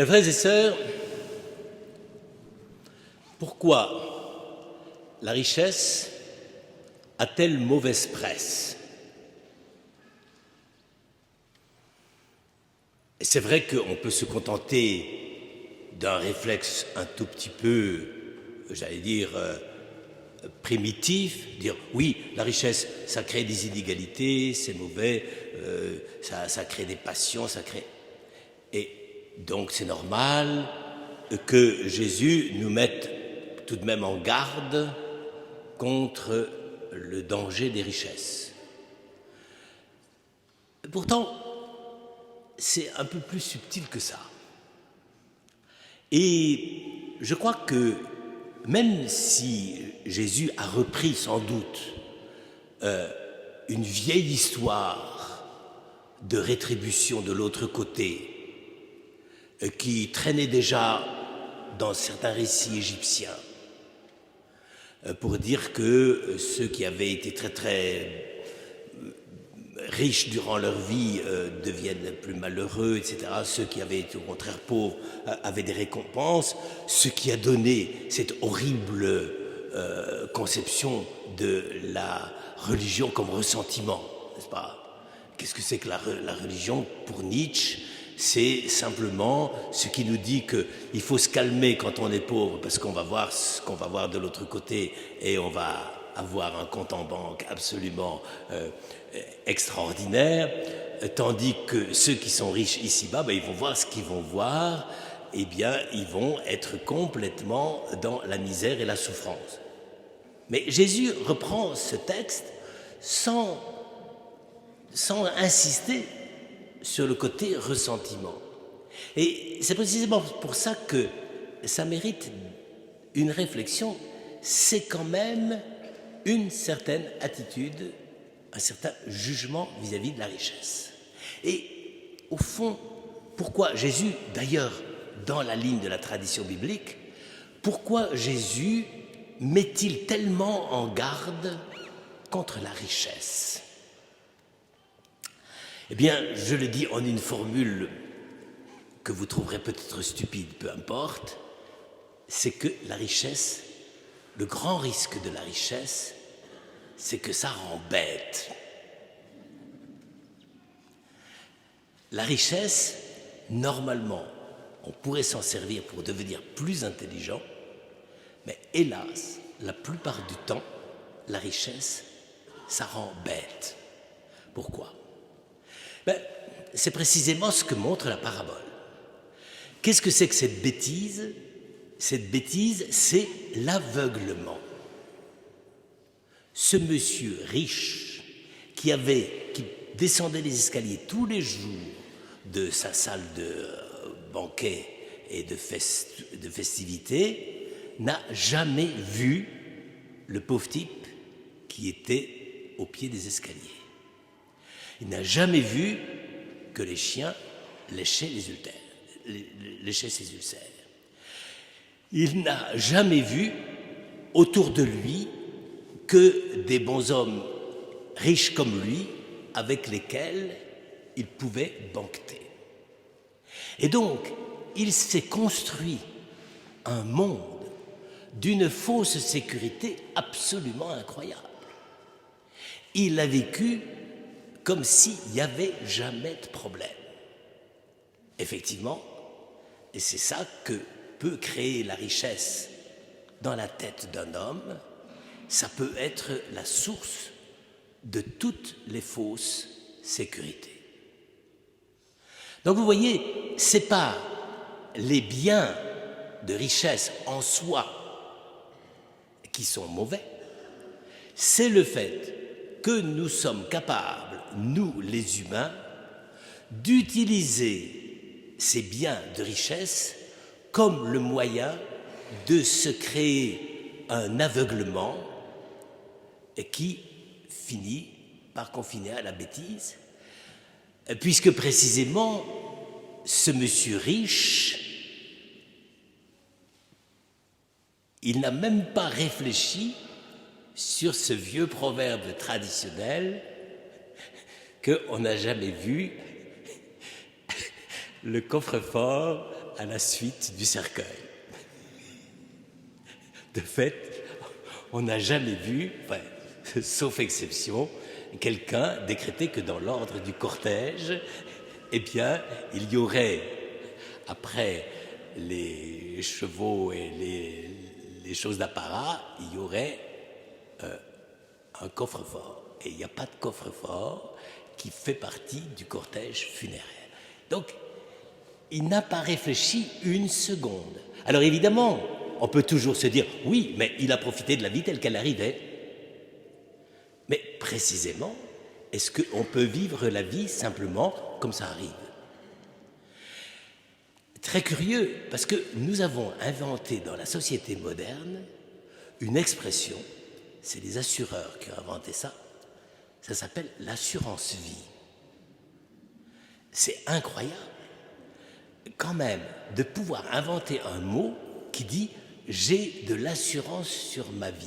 Frères et sœurs, pourquoi la richesse a-t-elle mauvaise presse? Et c'est vrai qu'on peut se contenter d'un réflexe un tout petit peu, j'allais dire, primitif, dire oui, la richesse, ça crée des inégalités, c'est mauvais, ça crée des passions, ça crée... Et donc c'est normal que Jésus nous mette tout de même en garde contre le danger des richesses. Pourtant, c'est un peu plus subtil que ça. Et je crois que même si Jésus a repris sans doute une vieille histoire de rétribution de l'autre côté, qui traînait déjà dans certains récits égyptiens, pour dire que ceux qui avaient été très très riches durant leur vie deviennent plus malheureux, etc. Ceux qui avaient été au contraire pauvres avaient des récompenses, ce qui a donné cette horrible conception de la religion comme ressentiment, n'est-ce pas? Qu'est-ce que c'est que la religion pour Nietzsche? C'est simplement ce qui nous dit qu'il faut se calmer quand on est pauvre parce qu'on va voir ce qu'on va voir de l'autre côté et on va avoir un compte en banque absolument extraordinaire, tandis que ceux qui sont riches ici-bas, ils vont voir ce qu'ils vont voir, eh bien ils vont être complètement dans la misère et la souffrance. Mais Jésus reprend ce texte sans insister sur le côté ressentiment. Et c'est précisément pour ça que ça mérite une réflexion. C'est quand même une certaine attitude, un certain jugement vis-à-vis de la richesse. Et au fond, pourquoi Jésus, d'ailleurs, dans la ligne de la tradition biblique, pourquoi Jésus met-il tellement en garde contre la richesse? Eh bien, je le dis en une formule que vous trouverez peut-être stupide, peu importe, c'est que la richesse, le grand risque de la richesse, c'est que ça rend bête. La richesse, normalement, on pourrait s'en servir pour devenir plus intelligent, mais hélas, la plupart du temps, la richesse, ça rend bête. Pourquoi? C'est précisément ce que montre la parabole. Qu'est-ce que c'est que cette bêtise? Cette bêtise, c'est l'aveuglement. Ce monsieur riche qui descendait les escaliers tous les jours de sa salle de banquet et de festivités n'a jamais vu le pauvre type qui était au pied des escaliers. Il n'a jamais vu que les chiens léchaient ses ulcères. Il n'a jamais vu autour de lui que des bonshommes riches comme lui avec lesquels il pouvait banqueter. Et donc, il s'est construit un monde d'une fausse sécurité absolument incroyable. Il a vécu comme s'il n'y avait jamais de problème. Effectivement, et c'est ça que peut créer la richesse dans la tête d'un homme, ça peut être la source de toutes les fausses sécurités. Donc vous voyez, ce n'est pas les biens de richesse en soi qui sont mauvais, c'est le fait que nous sommes capables, nous les humains, d'utiliser ces biens de richesse comme le moyen de se créer un aveuglement qui finit par confiner à la bêtise, puisque précisément ce monsieur riche, il n'a même pas réfléchi sur ce vieux proverbe traditionnel qu'on n'a jamais vu le coffre-fort à la suite du cercueil. De fait, on n'a jamais vu, enfin, sauf exception, quelqu'un décréter que dans l'ordre du cortège, eh bien, il y aurait, après les chevaux et les choses d'apparat, il y aurait un coffre-fort. Et il n'y a pas de coffre-fort qui fait partie du cortège funéraire. Donc, il n'a pas réfléchi une seconde. Alors évidemment, on peut toujours se dire, oui, mais il a profité de la vie telle qu'elle arrivait. Mais précisément, est-ce qu'on peut vivre la vie simplement comme ça arrive? Très curieux, parce que nous avons inventé dans la société moderne une expression, c'est les assureurs qui ont inventé ça, ça s'appelle l'assurance vie. C'est incroyable, quand même, de pouvoir inventer un mot qui dit « j'ai de l'assurance sur ma vie ».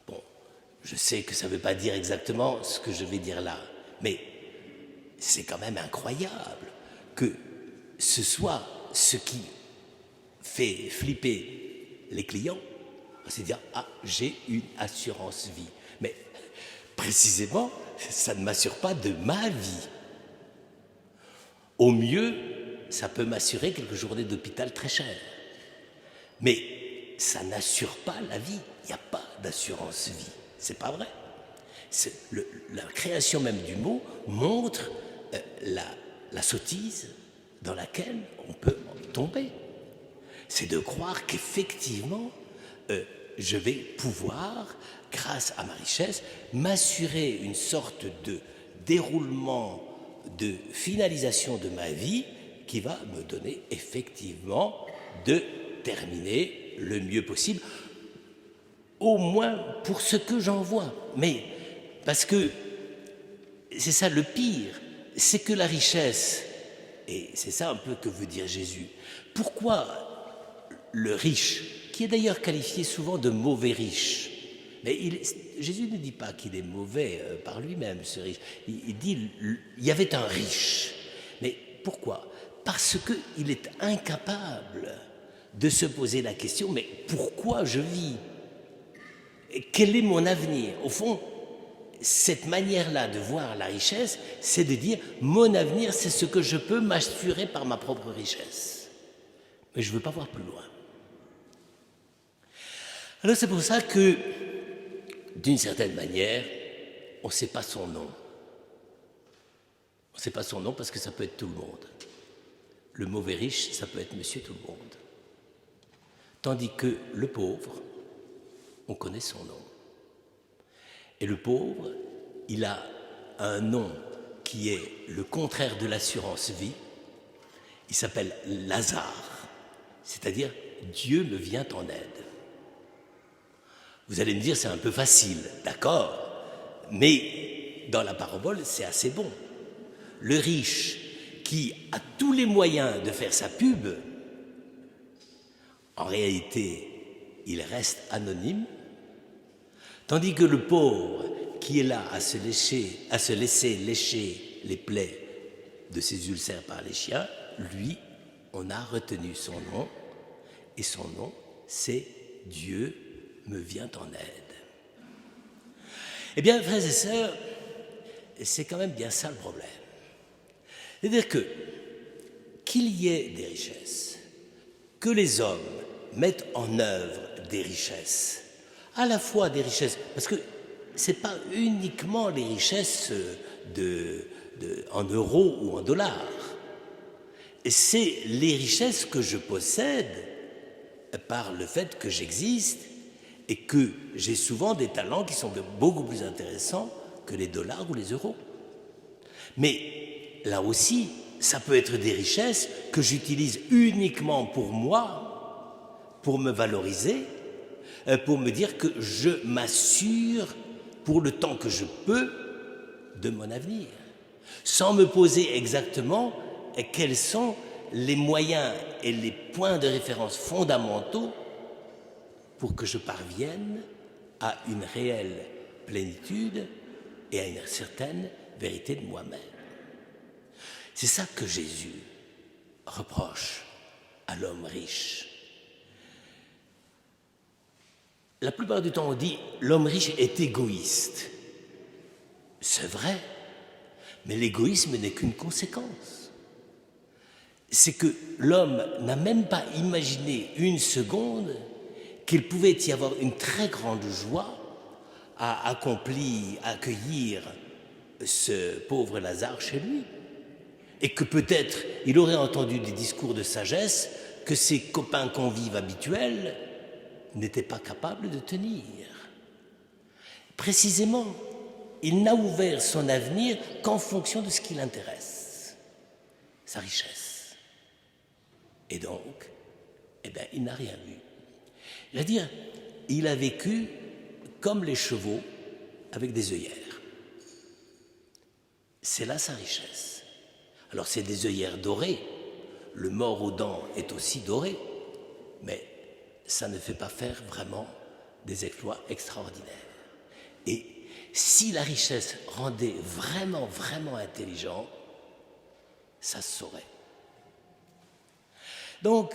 Bon, je sais que ça ne veut pas dire exactement ce que je vais dire là, mais c'est quand même incroyable que ce soit ce qui fait flipper les clients, c'est dire « ah, j'ai une assurance vie ». Mais précisément, ça ne m'assure pas de ma vie. Au mieux, ça peut m'assurer quelques journées d'hôpital très chères. Mais ça n'assure pas la vie. Il n'y a pas d'assurance vie. C'est pas vrai. La création même du mot montre la sottise dans laquelle on peut tomber. C'est de croire qu'effectivement, je vais pouvoir, grâce à ma richesse, m'assurer une sorte de déroulement, de finalisation de ma vie qui va me donner effectivement de terminer le mieux possible, au moins pour ce que j'en vois. Mais parce que c'est ça le pire, c'est que la richesse, et c'est ça un peu que veut dire Jésus, pourquoi le riche, qui est d'ailleurs qualifié souvent de mauvais riche, mais Jésus ne dit pas qu'il est mauvais par lui-même, ce riche. Il dit il y avait un riche. Mais pourquoi? Parce qu'il est incapable de se poser la question, mais pourquoi je vis? Quel est mon avenir? Au fond, cette manière-là de voir la richesse, c'est de dire mon avenir, c'est ce que je peux m'assurer par ma propre richesse. Mais je ne veux pas voir plus loin. Alors c'est pour ça que, d'une certaine manière, on ne sait pas son nom. On ne sait pas son nom parce que ça peut être tout le monde. Le mauvais riche, ça peut être monsieur tout le monde. Tandis que le pauvre, on connaît son nom. Et le pauvre, il a un nom qui est le contraire de l'assurance vie. Il s'appelle Lazare, c'est-à-dire Dieu me vient en aide. Vous allez me dire, c'est un peu facile, d'accord, mais dans la parabole, c'est assez bon. Le riche qui a tous les moyens de faire sa pub, en réalité, il reste anonyme, tandis que le pauvre qui est là à se laisser lécher les plaies de ses ulcères par les chiens, lui, on a retenu son nom, et son nom, c'est Dieu me vient en aide. Eh bien, frères et sœurs, c'est quand même bien ça le problème. C'est-à-dire qu'il y ait des richesses, que les hommes mettent en œuvre des richesses, à la fois des richesses, parce que ce n'est pas uniquement les richesses en euros ou en dollars, c'est les richesses que je possède par le fait que j'existe et que j'ai souvent des talents qui sont beaucoup plus intéressants que les dollars ou les euros. Mais là aussi, ça peut être des richesses que j'utilise uniquement pour moi, pour me valoriser, pour me dire que je m'assure pour le temps que je peux de mon avenir, sans me poser exactement quels sont les moyens et les points de référence fondamentaux pour que je parvienne à une réelle plénitude et à une certaine vérité de moi-même. C'est ça que Jésus reproche à l'homme riche. La plupart du temps, on dit l'homme riche est égoïste. C'est vrai, mais l'égoïsme n'est qu'une conséquence. C'est que l'homme n'a même pas imaginé une seconde qu'il pouvait y avoir une très grande joie à accueillir ce pauvre Lazare chez lui. Et que peut-être il aurait entendu des discours de sagesse que ses copains convives habituels n'étaient pas capables de tenir. Précisément, il n'a ouvert son avenir qu'en fonction de ce qui l'intéresse, sa richesse. Et donc, il n'a rien vu. C'est-à-dire, il a vécu comme les chevaux avec des œillères. C'est là sa richesse. Alors c'est des œillères dorées, le mors aux dents est aussi doré, mais ça ne fait pas faire vraiment des exploits extraordinaires. Et si la richesse rendait vraiment, vraiment intelligent, ça se saurait. Donc,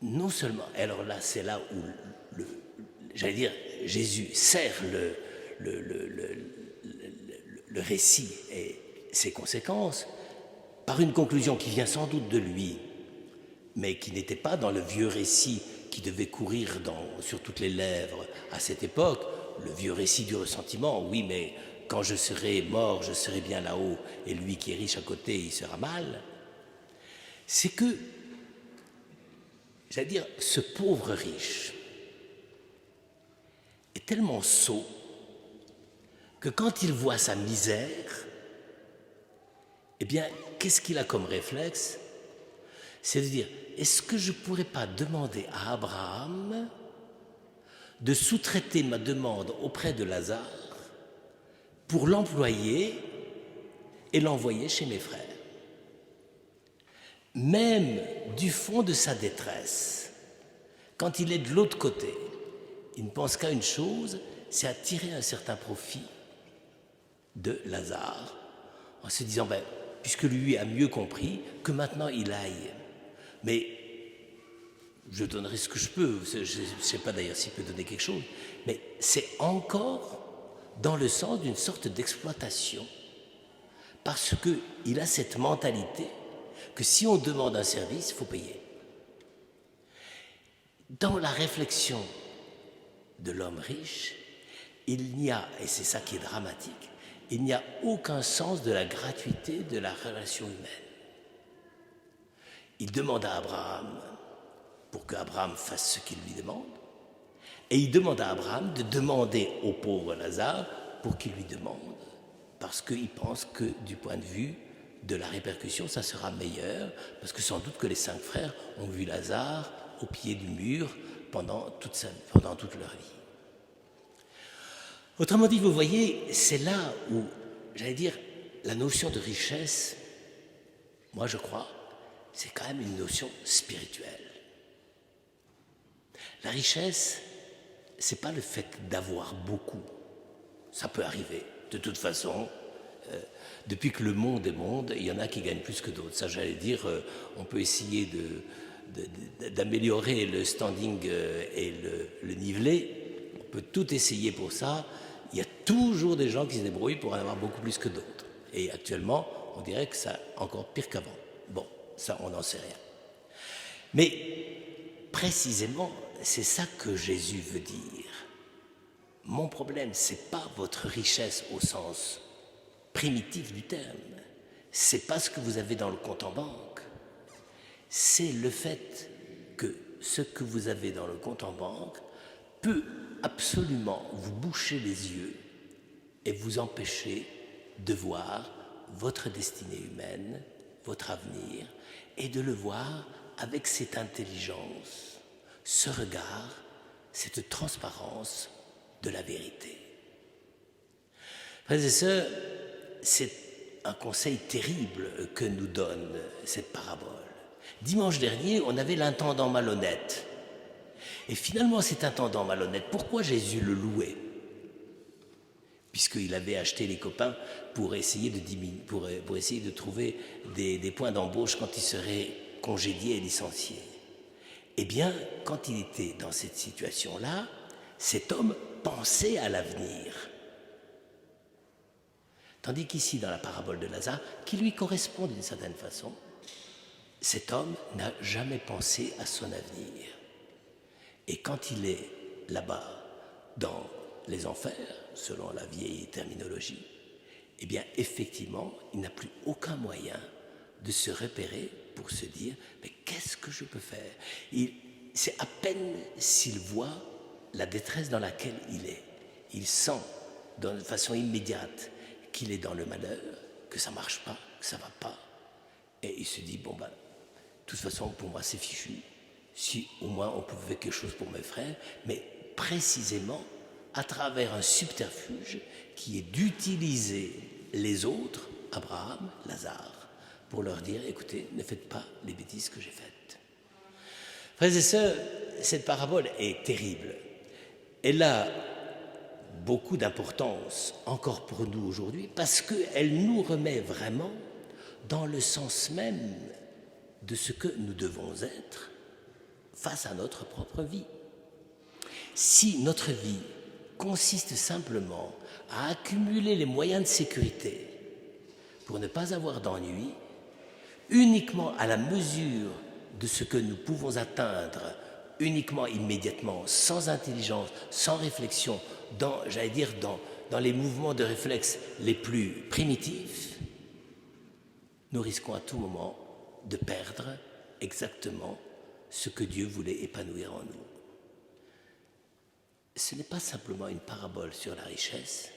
non seulement, alors là, c'est là où, Jésus sert le récit et ses conséquences par une conclusion qui vient sans doute de lui, mais qui n'était pas dans le vieux récit qui devait courir sur toutes les lèvres à cette époque, le vieux récit du ressentiment. Oui, mais quand je serai mort, je serai bien là-haut, et lui qui est riche à côté, il sera mal. C'est que, ce pauvre riche est tellement sot que quand il voit sa misère, qu'est-ce qu'il a comme réflexe? C'est de dire, est-ce que je ne pourrais pas demander à Abraham de sous-traiter ma demande auprès de Lazare pour l'employer et l'envoyer chez mes frères? Même du fond de sa détresse, quand il est de l'autre côté, il ne pense qu'à une chose, c'est à tirer un certain profit de Lazare, en se disant, puisque lui a mieux compris, que maintenant il aille. Mais je donnerai ce que je peux, je ne sais pas d'ailleurs s'il peut donner quelque chose, mais c'est encore dans le sens d'une sorte d'exploitation, parce qu'il a cette mentalité que si on demande un service, il faut payer. Dans la réflexion de l'homme riche, il n'y a, et c'est ça qui est dramatique, il n'y a aucun sens de la gratuité de la relation humaine. Il demande à Abraham pour qu'Abraham fasse ce qu'il lui demande, et il demande à Abraham de demander au pauvre Lazare pour qu'il lui demande, parce qu'il pense que du point de vue de la répercussion, ça sera meilleur, parce que sans doute que les 5 frères ont vu Lazare au pied du mur pendant toute leur vie. Autrement dit, vous voyez, c'est là où, la notion de richesse, moi je crois, c'est quand même une notion spirituelle. La richesse, c'est pas le fait d'avoir beaucoup. Ça peut arriver. De toute façon, depuis que le monde est monde, il y en a qui gagnent plus que d'autres. Ça, on peut essayer d'améliorer le standing et le niveler. On peut tout essayer pour ça. Il y a toujours des gens qui se débrouillent pour en avoir beaucoup plus que d'autres. Et actuellement, on dirait que c'est encore pire qu'avant. Bon, ça, on n'en sait rien. Mais précisément, c'est ça que Jésus veut dire. Mon problème, c'est pas votre richesse au sens primitif du terme. C'est pas ce que vous avez dans le compte en banque. C'est le fait que ce que vous avez dans le compte en banque peut absolument vous boucher les yeux et vous empêcher de voir votre destinée humaine, votre avenir, et de le voir avec cette intelligence, ce regard, cette transparence de la vérité. Frères et sœurs, c'est un conseil terrible que nous donne cette parabole. Dimanche dernier, on avait l'intendant malhonnête. Et finalement, cet intendant malhonnête, pourquoi Jésus le louait? puisqu'il avait acheté les copains pour essayer de pour essayer de trouver des points d'embauche quand il serait congédié et licencié. Eh bien, quand il était dans cette situation-là, cet homme pensait à l'avenir. Tandis qu'ici, dans la parabole de Lazare, qui lui correspond d'une certaine façon, cet homme n'a jamais pensé à son avenir. Et quand il est là-bas, dans les enfers, selon la vieille terminologie, eh bien, effectivement, il n'a plus aucun moyen de se repérer pour se dire « mais qu'est-ce que je peux faire ?» C'est à peine s'il voit la détresse dans laquelle il est. Il sent de façon immédiate qu'il est dans le malheur, que ça ne marche pas, que ça ne va pas. Et il se dit « bon ben, de toute façon, pour moi, c'est fichu. Si au moins on pouvait faire quelque chose pour mes frères, mais précisément à travers un subterfuge qui est d'utiliser les autres, Abraham, Lazare, pour leur dire, écoutez, ne faites pas les bêtises que j'ai faites. Frères et sœurs, cette parabole est terrible. Elle a beaucoup d'importance encore pour nous aujourd'hui parce qu'elle nous remet vraiment dans le sens même de ce que nous devons être face à notre propre vie. Si notre vie consiste simplement à accumuler les moyens de sécurité pour ne pas avoir d'ennui, uniquement à la mesure de ce que nous pouvons atteindre, uniquement immédiatement, sans intelligence, sans réflexion, dans les mouvements de réflexe les plus primitifs, nous risquons à tout moment de perdre exactement ce que Dieu voulait épanouir en nous. Ce n'est pas simplement une parabole sur la richesse,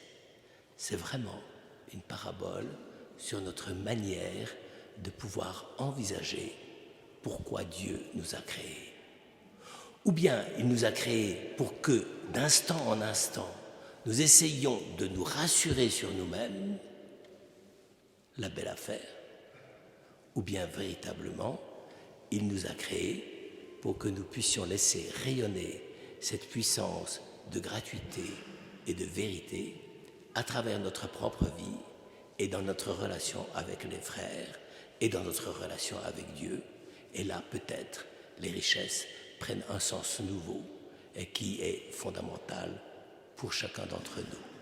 c'est vraiment une parabole sur notre manière de pouvoir envisager pourquoi Dieu nous a créés. Ou bien il nous a créés pour que, d'instant en instant, nous essayions de nous rassurer sur nous-mêmes, la belle affaire, ou bien véritablement, il nous a créés pour que nous puissions laisser rayonner cette puissance de gratuité et de vérité à travers notre propre vie et dans notre relation avec les frères et dans notre relation avec Dieu. Et là, peut-être, les richesses prennent un sens nouveau et qui est fondamental pour chacun d'entre nous.